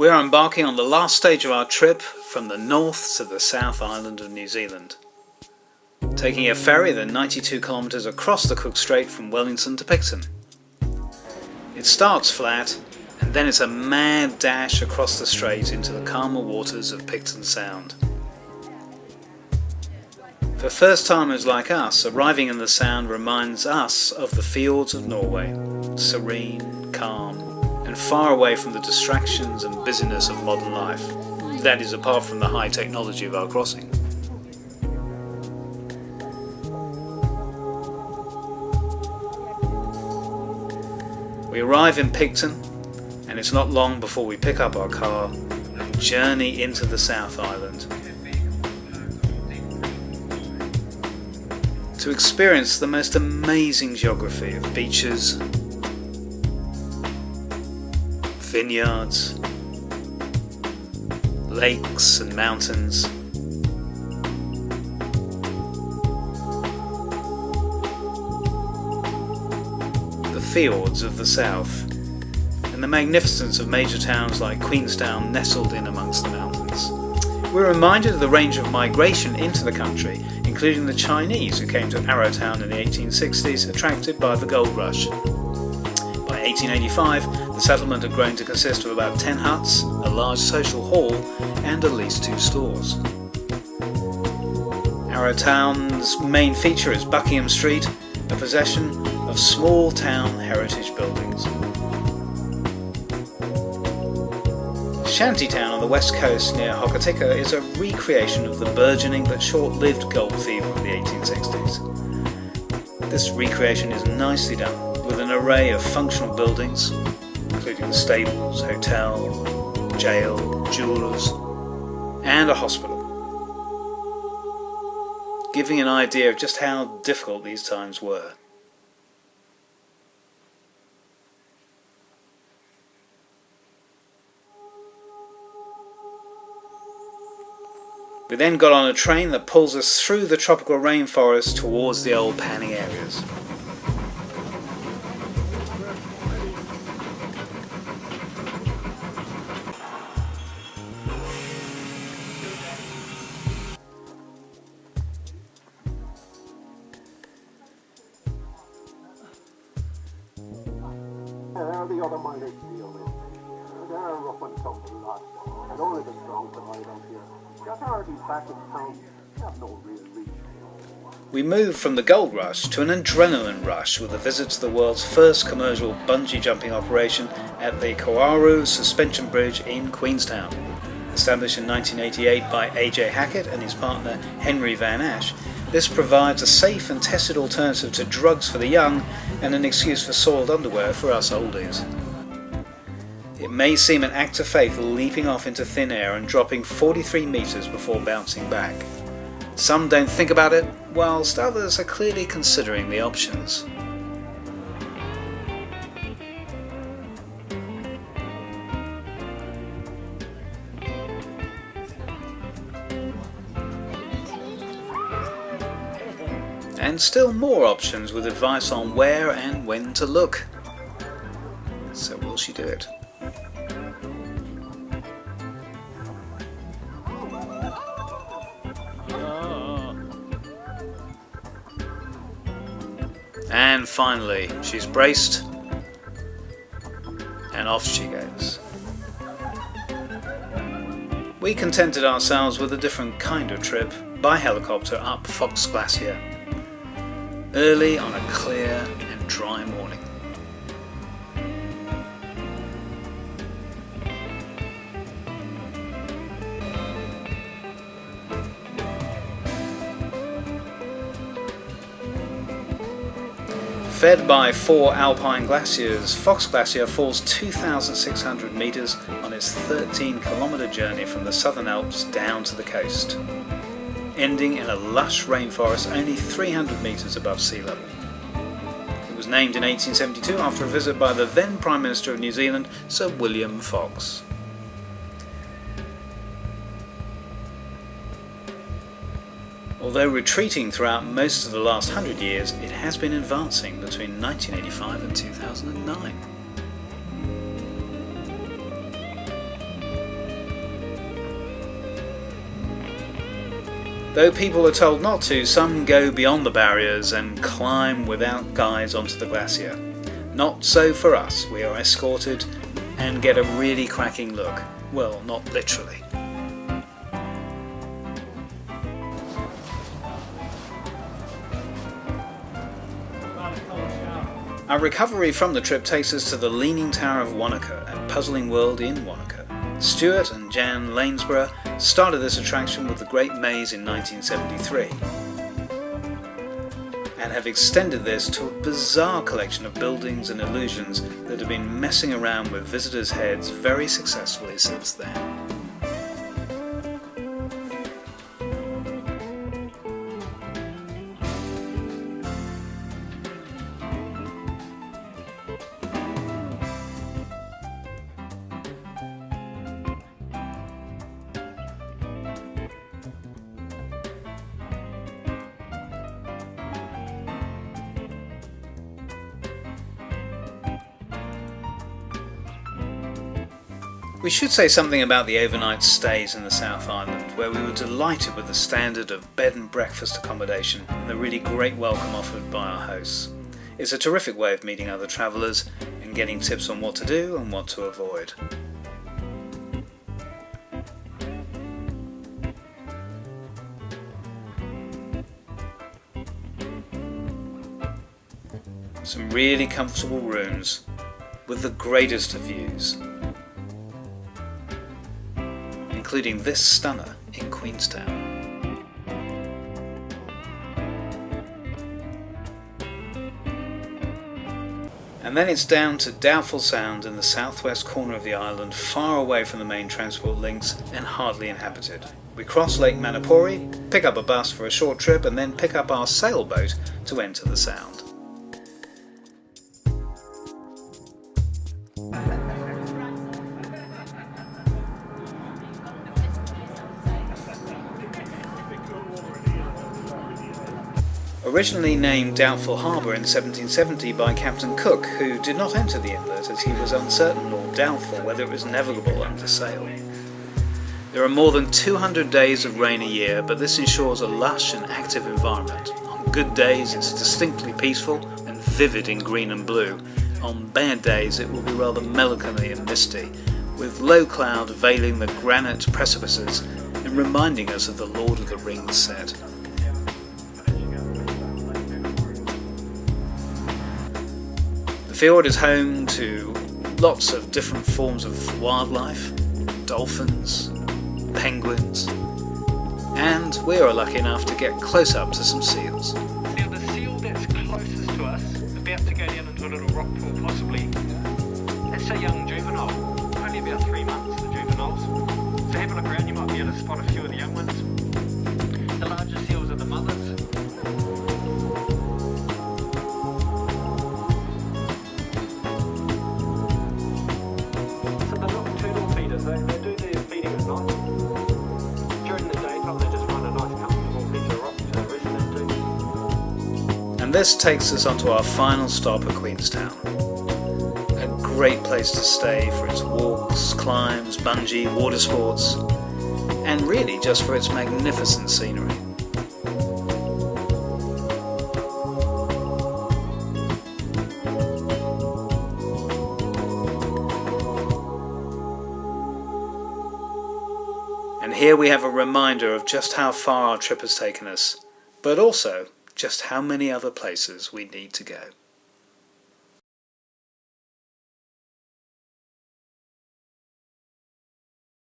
We're embarking on the last stage of our trip from the north to the south island of New Zealand. Taking a ferry the 92 kilometres across the Cook Strait from Wellington to Picton. It starts flat and then it's a mad dash across the strait into the calmer waters of Picton Sound. For first-timers like us, arriving in the Sound reminds us of the fjords of Norway, serene, calm, and far away from the distractions and busyness of modern life. That is, apart from the high technology of our crossing. We arrive in Picton, and it's not long before we pick up our car and journey into the South Island to experience the most amazing geography of beaches, vineyards, lakes and mountains. The fjords of the south, and the magnificence of major towns like Queenstown nestled in amongst the mountains. We're reminded of the range of migration into the country, including the Chinese who came to Arrowtown in the 1860s, attracted by the gold rush. By 1885, the settlement had grown to consist of about 10 huts, a large social hall, and at least 2 stores. Arrowtown's main feature is Buckingham Street, a possession of small town heritage buildings. Shantytown on the west coast near Hokitika is a recreation of the burgeoning but short-lived gold fever of the 1860s. This recreation is nicely done, with an array of functional buildings, including the stables, hotel, jail, jewellers, and a hospital, giving an idea of just how difficult these times were. We then got on a train that pulls us through the tropical rainforest towards the old panning areas. The other miners deal with. They're a rough and tumble lot, and only the strong survive out here. The authorities back in town have no real reach. We moved from the gold rush to an adrenaline rush with a visit to the world's first commercial bungee jumping operation at the Koaru Suspension Bridge in Queenstown. Established in 1988 by A.J. Hackett and his partner Henry Van Ash, this provides a safe and tested alternative to drugs for the young and an excuse for soiled underwear for us oldies. It may seem an act of faith leaping off into thin air and dropping 43 metres before bouncing back. Some don't think about it, whilst others are clearly considering the options. And still more options with advice on where and when to look. So will she do it? And finally, she's braced, and off she goes. We contented ourselves with a different kind of trip by helicopter up Fox Glacier, early on a clear and dry morning. Fed by 4 alpine glaciers, Fox Glacier falls 2,600 metres on its 13-kilometre journey from the Southern Alps down to the coast, ending in a lush rainforest only 300 metres above sea level. It was named in 1872 after a visit by the then Prime Minister of New Zealand, Sir William Fox. Although retreating throughout most of the last 100 years, it has been advancing between 1985 and 2009. Though people are told not to, some go beyond the barriers and climb without guides onto the glacier. Not so for us. We are escorted and get a really cracking look. Well, not literally. Our recovery from the trip takes us to the Leaning Tower of Wanaka and Puzzling World in Wanaka. Stuart and Jan Lanesborough started this attraction with the Great Maze in 1973 and have extended this to a bizarre collection of buildings and illusions that have been messing around with visitors' heads very successfully since then. We should say something about the overnight stays in the South Island, where we were delighted with the standard of bed and breakfast accommodation and the really great welcome offered by our hosts. It's a terrific way of meeting other travellers and getting tips on what to do and what to avoid. Some really comfortable rooms with the greatest of views, including this stunner in Queenstown. And then it's down to Doubtful Sound in the southwest corner of the island, far away from the main transport links and hardly inhabited. We cross Lake Manapori, pick up a bus for a short trip, and then pick up our sailboat to enter the Sound. Originally named Doubtful Harbour in 1770 by Captain Cook, who did not enter the inlet as he was uncertain or doubtful whether it was navigable under sail. There are more than 200 days of rain a year, but this ensures a lush and active environment. On good days it's distinctly peaceful and vivid in green and blue. On bad days it will be rather melancholy and misty, with low cloud veiling the granite precipices and reminding us of the Lord of the Rings set. The fjord is home to lots of different forms of wildlife, dolphins, penguins, and we are lucky enough to get close up to some seals. Now the seal that's closest to us, about to go down into a little rock pool possibly, it's a young juvenile, only about 3 months, the juveniles. So have a look around, you might be able to spot a few of the young ones. The larger seals are the mothers. And this takes us onto our final stop at Queenstown. A great place to stay for its walks, climbs, bungee, water sports, and really just for its magnificent scenery. And here we have a reminder of just how far our trip has taken us, but also just how many other places we need to go.